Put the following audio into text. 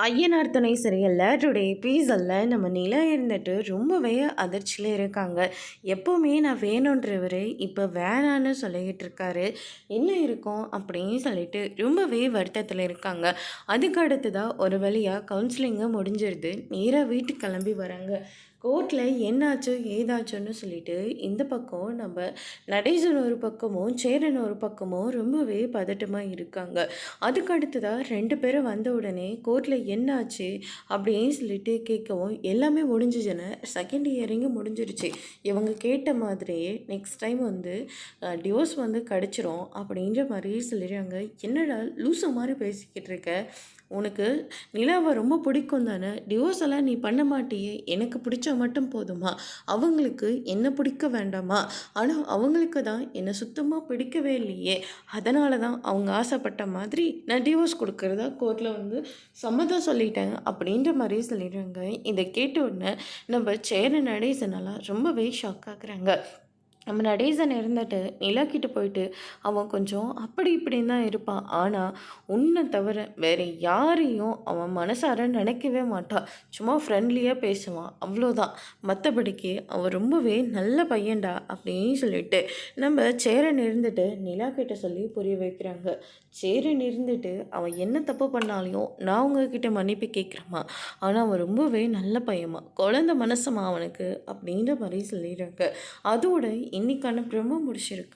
ஐயனார் துணை சீரியல்ல டுடே எபிசோடில் நம்ம நிலா இருந்துட்டு ரொம்பவே அதிர்ச்சியில் இருக்காங்க. எப்போவுமே நான் வேணுன்றவர் இப்போ வேணான்னு சொல்லிக்கிட்டு இருக்காரு. என்ன இருக்கும் அப்படின்னு சொல்லிட்டு ரொம்பவே வருத்தத்தில் இருக்காங்க. அதுக்கு அடுத்ததாக ஒரு வழியாக கவுன்சிலிங்கு முடிஞ்சிருது. நேராக வீட்டுக்கு கிளம்பி வராங்க. கோர்ட்டில் என்னாச்சு ஏதாச்சுன்னு சொல்லிட்டு இந்த பக்கம் நம்ம நடேசன் ஒரு பக்கமும் சேரன் ஒரு பக்கமும் ரொம்பவே பதட்டமாக இருக்காங்க. அதுக்கு அடுத்ததாக 2 பேரும் வந்த உடனே கோர்ட்டில் என்னாச்சு அப்படின்னு சொல்லிட்டு கேட்கவும் எல்லாமே முடிஞ்சிச்சுன்னு செகண்ட் இயரிங்கும் முடிஞ்சிருச்சு. இவங்க கேட்ட மாதிரியே நெக்ஸ்ட் டைம் வந்து டிவோர்ஸ் வந்து கிடச்சிரும் அப்படின்ற மாதிரி சொல்லிடுறாங்க. என்னடா லூசு மாதிரி பேசிக்கிட்டு இருக்க, உனக்கு நிலாவை ரொம்ப பிடிக்கும் தானே, டிவோர்ஸ் எல்லாம் நீ பண்ண மாட்டியே, எனக்கு பிடிச்சா மட்டும் போதுமா, அவங்களுக்கு என்ன பிடிக்க வேண்டாமா, ஆனால் அவங்களுக்கு தான் என்னை சுத்தமாக பிடிக்கவே இல்லையே, அதனால தான் அவங்க ஆசைப்பட்ட மாதிரி நான் டிவோர்ஸ் கொடுக்குறதா கோர்ட்டில் வந்து சம்மதம் சொல்லிட்டேன் அப்படின்ற மாதிரி சொல்லிடுறாங்க. இதை கேட்ட உடனே நம்ம சேர நடேசனெல்லாம் ரொம்பவே ஷாக் ஆகுறாங்க. நம்ம நடேசன் இருந்துட்டு நிலாக்கிட்ட போயிட்டு அவன் கொஞ்சம் அப்படி இப்படின்னு தான் இருப்பான், ஆனால் உன்னை தவிர வேறு யாரையும் அவன் மனசார நினைக்கவே மாட்டான். சும்மா ஃப்ரெண்ட்லியாக பேசுவான், அவ்வளோதான். மற்றபடிக்கு அவன் ரொம்பவே நல்ல பையன்டா அப்படின்னு சொல்லிட்டு நம்ம சேரன் இருந்துட்டு நிலா கிட்ட சொல்லி புரிய வைக்கிறாங்க. சேரன் இருந்துட்டு அவன் என்ன தப்பு பண்ணாலையும் நான் உங்ககிட்ட மன்னிப்பு கேட்குறேம்மா, ஆனால் அவன் ரொம்பவே நல்ல பையன்மா, குழந்த மனசுமா அவனுக்கு அப்படின்ற மாதிரி சொல்லிடுறாங்க. அதோட இன்னைக்கான ப்ரோமோ முடிச்சிருக்காங்க.